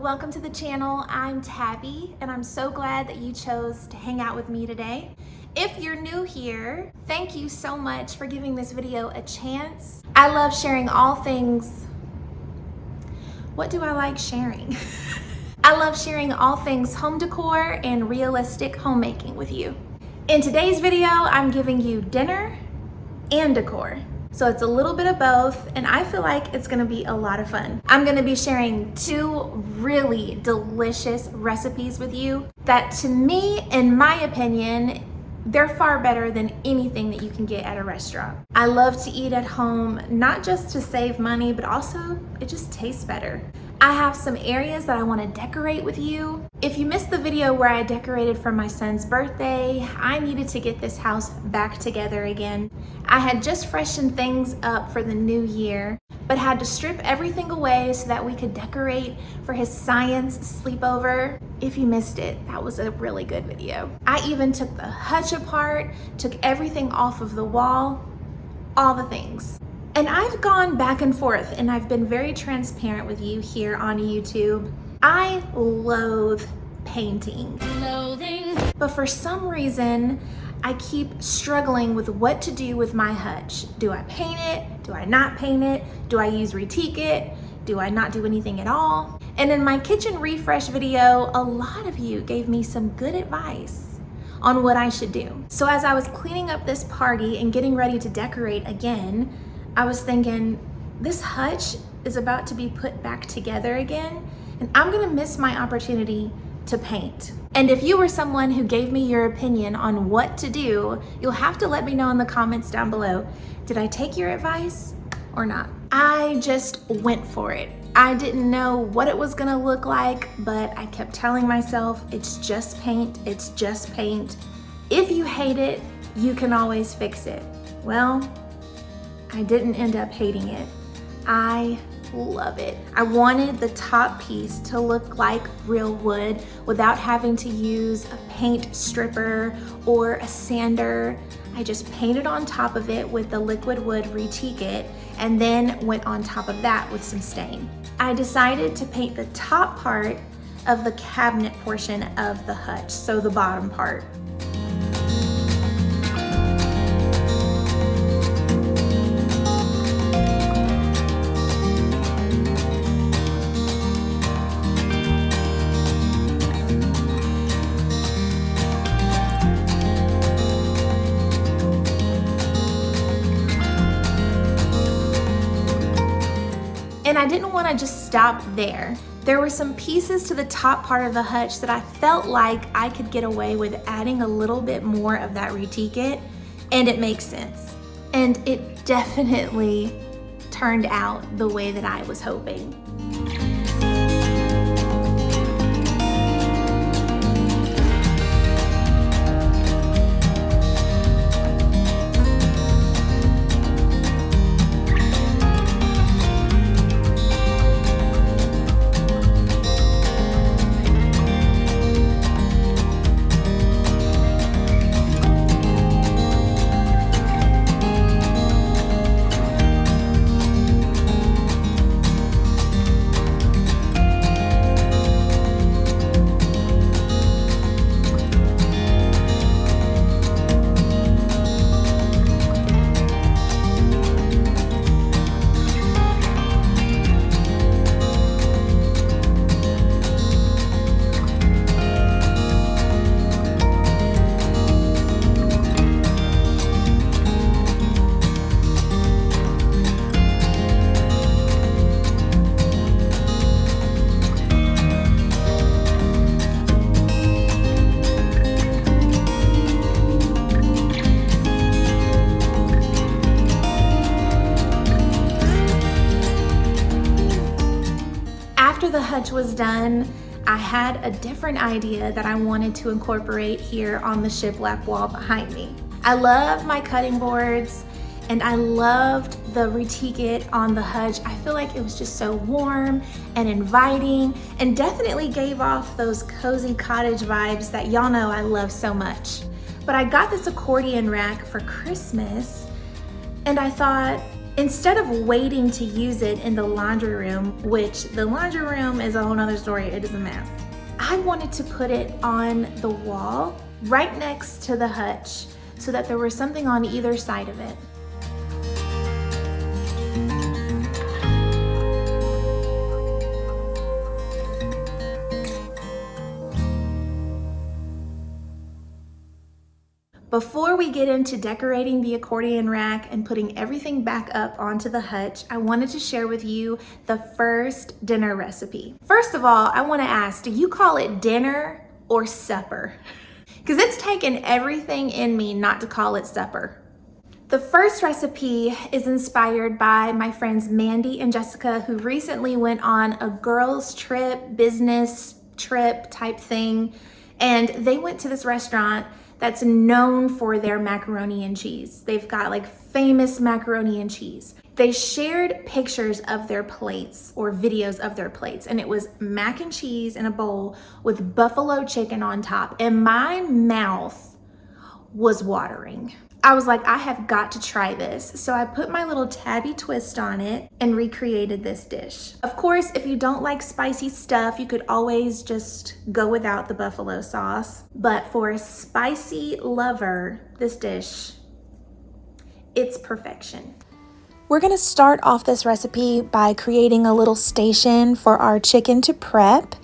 welcome to the channel. I'm Tabby and I'm so glad that you chose to hang out with me today. If you're new here, thank you so much for giving this video a chance. I love sharing all things. What do I like sharing? I love sharing all things home decor and realistic homemaking with you. In today's video, I'm giving you dinner and decor. So it's a little bit of both, and I feel like it's gonna be a lot of fun. I'm gonna be sharing two really delicious recipes with you that, to me, in my opinion, they're far better than anything that you can get at a restaurant. I love to eat at home, not just to save money, but also it just tastes better. I have some areas that I want to decorate with you. If you missed the video where I decorated for my son's birthday, I needed to get this house back together again. I had just freshened things up for the new year, but had to strip everything away so that we could decorate for his science sleepover. If you missed it, that was a really good video. I even took the hutch apart, took everything off of the wall, all the things. And I've gone back and forth, and I've been very transparent with you here on YouTube. I loathe painting. But for some reason, I keep struggling with what to do with my hutch. Do I paint it? Do I not paint it? Do I use Redecorating? Do I not do anything at all? And in my kitchen refresh video, a lot of you gave me some good advice on what I should do. So as I was cleaning up this party and getting ready to decorate again, I was thinking, this hutch is about to be put back together again, and I'm gonna miss my opportunity to paint. And if you were someone who gave me your opinion on what to do, you'll have to let me know in the comments down below. Did I take your advice or not? I just went for it. I didn't know what it was gonna look like, but I kept telling myself, it's just paint, it's just paint. If you hate it, you can always fix it. Well, I didn't end up hating it. I love it. I wanted the top piece to look like real wood without having to use a paint stripper or a sander. I just painted on top of it with the liquid wood Redecorating and then went on top of that with some stain. I decided to paint the top part of the cabinet portion of the hutch, so the bottom part. And I didn't want to just stop there. There were some pieces to the top part of the hutch that I felt like I could get away with adding a little bit more of that Redecorating, and it makes sense. And it definitely turned out the way that I was hoping. After the hutch was done, I had a different idea that I wanted to incorporate here on the shiplap wall behind me. I love my cutting boards, and I loved the Redecorating on the hutch. I feel like it was just so warm and inviting, and definitely gave off those cozy cottage vibes that y'all know I love so much. But I got this accordion rack for Christmas, and I thought, Instead of waiting to use it in the laundry room, which the laundry room is a whole nother story, it is a mess, I wanted to put it on the wall right next to the hutch so that there was something on either side of it. Before we get into decorating the accordion rack and putting everything back up onto the hutch, I wanted to share with you the first dinner recipe. First of all, I want to ask, do you call it dinner or supper? Because it's taken everything in me not to call it supper. The first recipe is inspired by my friends Mandy and Jessica, who recently went on a girls trip, business trip type thing, and they went to this restaurant that's known for their macaroni and cheese. They've got like famous macaroni and cheese. They shared pictures of their plates or videos of their plates, and it was mac and cheese in a bowl with buffalo chicken on top, and my mouth was watering. I was like, I have got to try this. So I put my little Tabby twist on it and recreated this dish. Of course, if you don't like spicy stuff, you could always just go without the buffalo sauce. But for a spicy lover, this dish, it's perfection. We're gonna start off this recipe by creating a little station for our chicken to prep.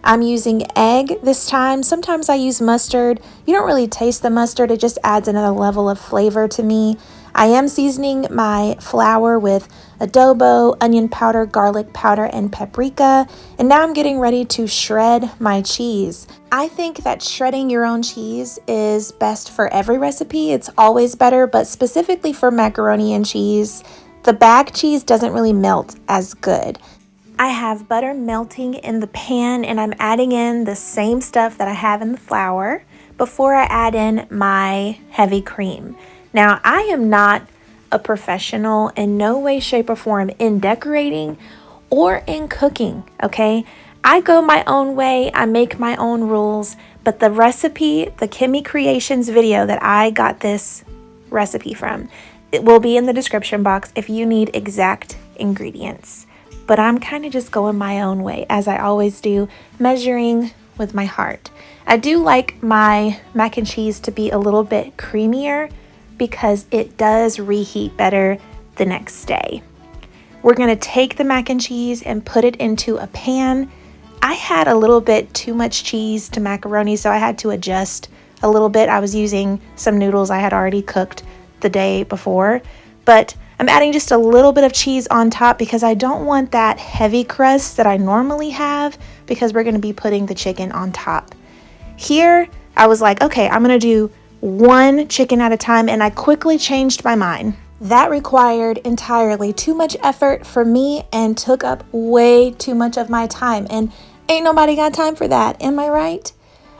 I'm using egg this time. Sometimes I use mustard. You don't really taste the mustard. It just adds another level of flavor to me. I am seasoning my flour with adobo, onion powder, garlic powder, and paprika. And now I'm getting ready to shred my cheese. I think that shredding your own cheese is best for every recipe. It's always better, but specifically for macaroni and cheese, the bag cheese doesn't really melt as good. I have butter melting in the pan, and I'm adding in the same stuff that I have in the flour before I add in my heavy cream. Now, I am not a professional in no way, shape, or form in decorating or in cooking, okay? I go my own way, I make my own rules, but the recipe, the Kimmy Creations video that I got this recipe from, it will be in the description box if you need exact ingredients. But I'm kind of just going my own way, as I always do, measuring with my heart. I do like my mac and cheese to be a little bit creamier because it does reheat better the next day. We're gonna take the mac and cheese and put it into a pan. I had a little bit too much cheese to macaroni, so I had to adjust a little bit. I was using some noodles I had already cooked the day before, but I'm adding just a little bit of cheese on top because I don't want that heavy crust that I normally have because we're going to be putting the chicken on top. Here, I was like, okay, I'm going to do one chicken at a time, and I quickly changed my mind. That required entirely too much effort for me and took up way too much of my time, and ain't nobody got time for that, am I right?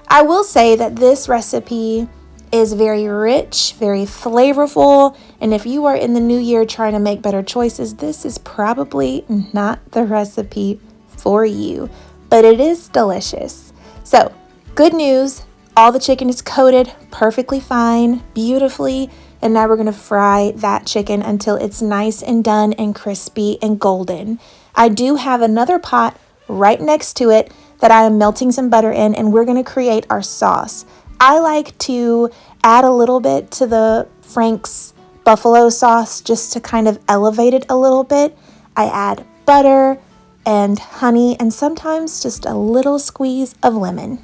I will say that this recipe is very rich, very flavorful, and if you are in the new year trying to make better choices, this is probably not the recipe for you, but it is delicious. So, good news, all the chicken is coated perfectly fine, beautifully, and now we're gonna fry that chicken until it's nice and done and crispy and golden. I do have another pot right next to it that I am melting some butter in, and we're gonna create our sauce. I like to add a little bit to the Frank's buffalo sauce just to kind of elevate it a little bit. I add butter and honey and sometimes just a little squeeze of lemon.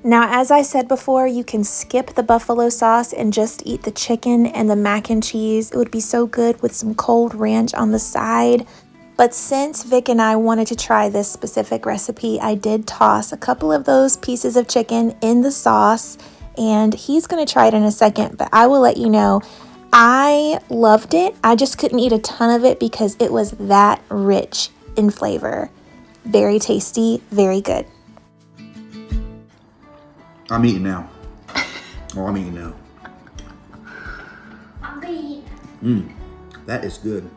Now, as I said before, you can skip the buffalo sauce and just eat the chicken and the mac and cheese. It would be so good with some cold ranch on the side. But since Vic and I wanted to try this specific recipe, I did toss a couple of those pieces of chicken in the sauce, and he's going to try it in a second, but I will let you know. I loved it. I just couldn't eat a ton of it because it was that rich in flavor. Very tasty, very good. I'm eating now. Oh, I'm eating now. I'm eating. That is good.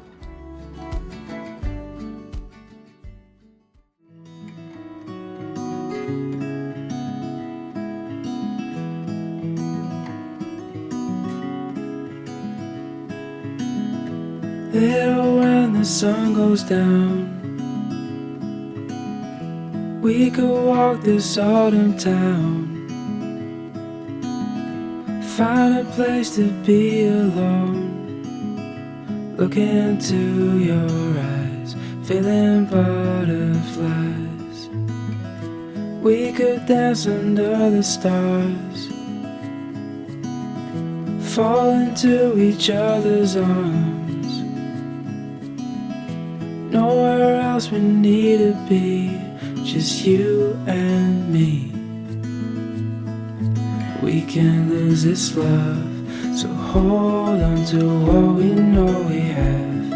Little when the sun goes down, we could walk this autumn town, find a place to be alone, look into your eyes, feeling butterflies. We could dance under the stars, fall into each other's arms. Nowhere else we need to be, just you and me. We can't lose this love, so hold on to what we know we have.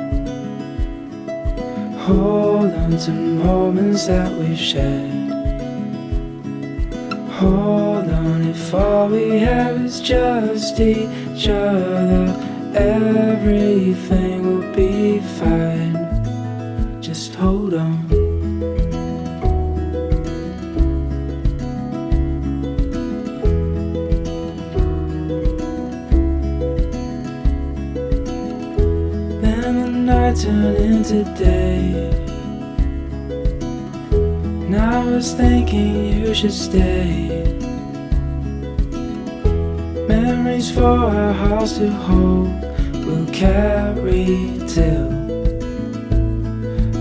Hold on to moments that we've shared. Hold on if all we have is just each other, everything will be fine. Just hold on. Then the night turned into day, and I was thinking you should stay. Memories for our house to hold, we'll carry till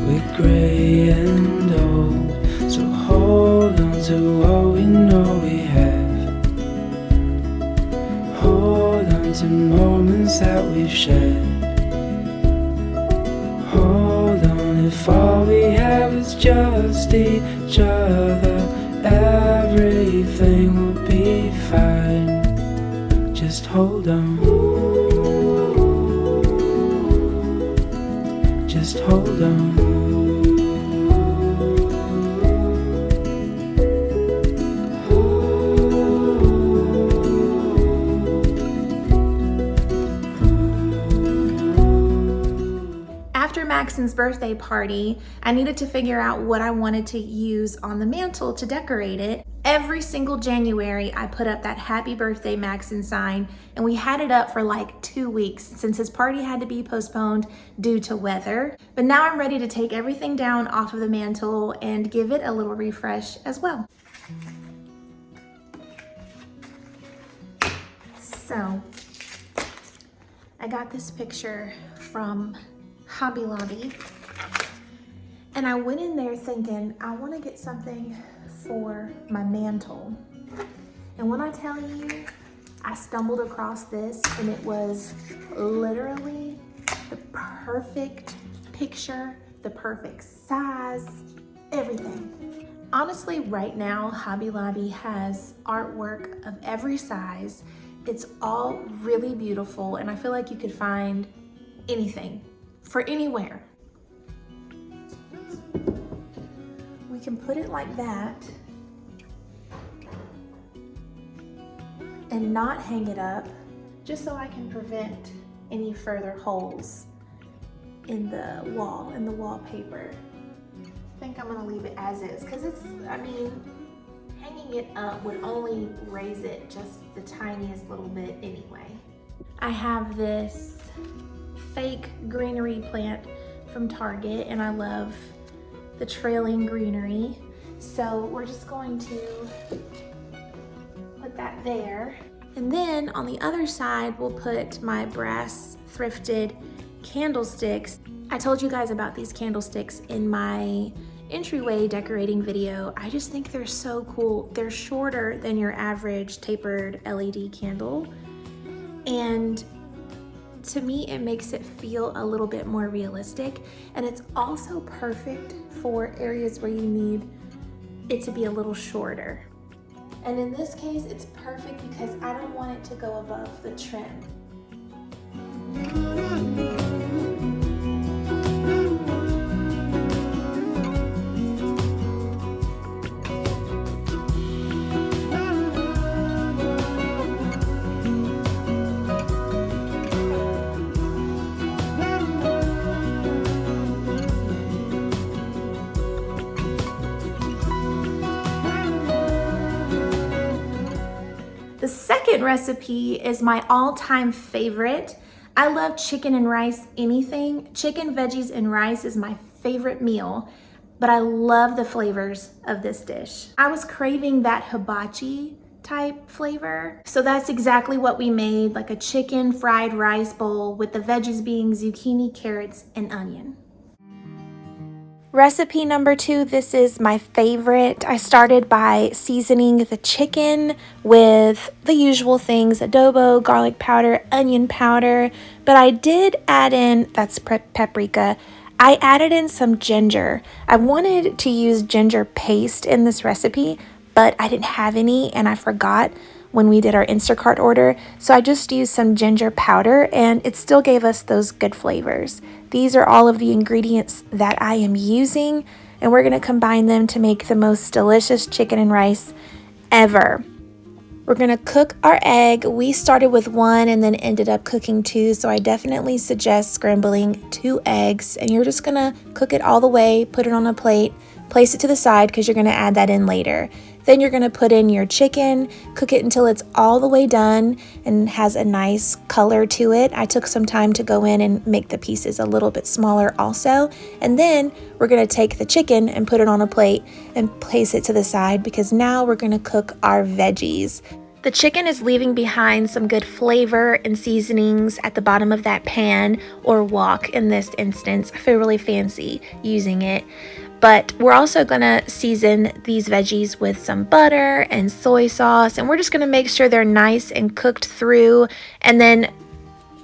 we're gray and old. So hold on to what we know we have. Hold on to moments that we've shared. Hold on if all we have is just each other, everything will be fine. Just hold on. Just hold on. After Maxon's birthday party, I needed to figure out what I wanted to use on the mantle to decorate it. Every single January, I put up that happy birthday Maxon sign, and we had it up for like 2 weeks since his party had to be postponed due to weather. But now I'm ready to take everything down off of the mantle and give it a little refresh as well. So, I got this picture from Hobby Lobby, and I went in there thinking I want to get something for my mantle. And when I tell you, I stumbled across this, and it was literally the perfect picture, the perfect size, everything. Honestly, right now, Hobby Lobby has artwork of every size. It's all really beautiful, and I feel like you could find anything for anywhere. We can put it like that and not hang it up, just so I can prevent any further holes in the wall, in the wallpaper. I think I'm gonna leave it as is, because it's, I mean, hanging it up would only raise it just the tiniest little bit anyway. I have this fake greenery plant from Target, and I love the trailing greenery. So we're just going to put that there. And then on the other side, we'll put my brass thrifted candlesticks. I told you guys about these candlesticks in my entryway decorating video. I just think they're so cool. They're shorter than your average tapered LED candle, and to me it makes it feel a little bit more realistic, and it's also perfect for areas where you need it to be a little shorter. And in this case, it's perfect because I don't want it to go above the trim. second recipe is my all-time favorite. I love chicken and rice, anything. Chicken, veggies, and rice is my favorite meal, but I love the flavors of this dish. I was craving that hibachi type flavor, so that's exactly what we made, like a chicken fried rice bowl with the veggies being zucchini, carrots, and onion. Recipe number 2, this is my favorite. I started by seasoning the chicken with the usual things, adobo, garlic powder, onion powder, but I did add in, that's paprika, I added in some ginger. I wanted to use ginger paste in this recipe, but I didn't have any and I forgot when we did our Instacart order, so I just used some ginger powder and it still gave us those good flavors. These are all of the ingredients that I am using, and we're gonna combine them to make the most delicious chicken and rice ever. We're gonna cook our egg. We started with 1 and then ended up cooking 2, so I definitely suggest scrambling 2 eggs, and you're just gonna cook it all the way, put it on a plate, place it to the side because you're gonna add that in later. Then you're gonna put in your chicken, cook it until it's all the way done and has a nice color to it. I took some time to go in and make the pieces a little bit smaller also. And then we're gonna take the chicken and put it on a plate and place it to the side because now we're gonna cook our veggies. The chicken is leaving behind some good flavor and seasonings at the bottom of that pan or wok in this instance. I feel really fancy using it. But we're also gonna season these veggies with some butter and soy sauce, and we're just gonna make sure they're nice and cooked through. And then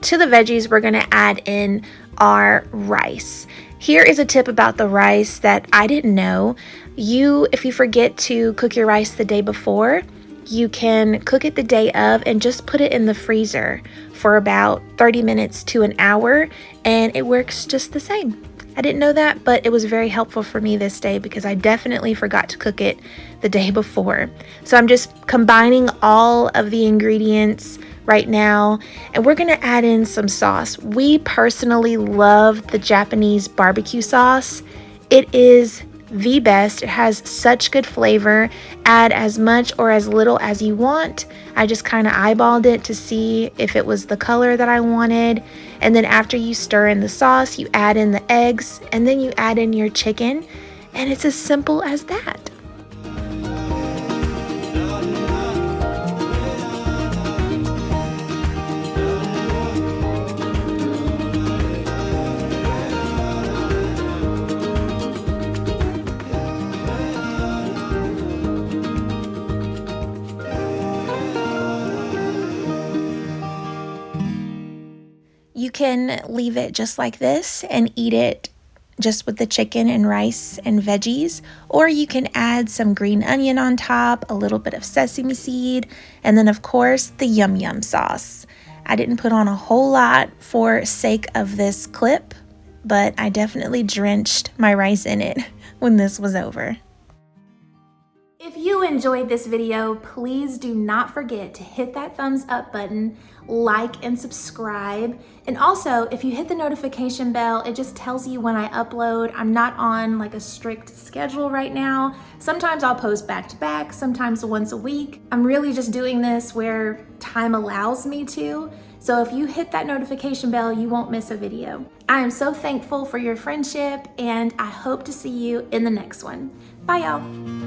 to the veggies, we're gonna add in our rice. Here is a tip about the rice that I didn't know. If you forget to cook your rice the day before, you can cook it the day of and just put it in the freezer for about 30 minutes to an hour, and it works just the same. I didn't know that, but it was very helpful for me this day because I definitely forgot to cook it the day before. So I'm just combining all of the ingredients right now, and we're gonna add in some sauce. We personally love the Japanese barbecue sauce. It is the best. It has such good flavor. Add as much or as little as you want. I just kind of eyeballed it to see if it was the color that I wanted. And then after you stir in the sauce, you add in the eggs and then you add in your chicken, and it's as simple as that. You can leave it just like this and eat it just with the chicken and rice and veggies, or you can add some green onion on top, a little bit of sesame seed, and then of course the yum yum sauce. I didn't put on a whole lot for sake of this clip, but I definitely drenched my rice in it when this was over. If you enjoyed this video, please do not forget to hit that thumbs up button, like and subscribe. And also, if you hit the notification bell, it just tells you when I upload. I'm not on like a strict schedule right now. Sometimes I'll post back to back, sometimes once a week. I'm really just doing this where time allows me to. So if you hit that notification bell, you won't miss a video. I am so thankful for your friendship, and I hope to see you in the next one. Bye, y'all.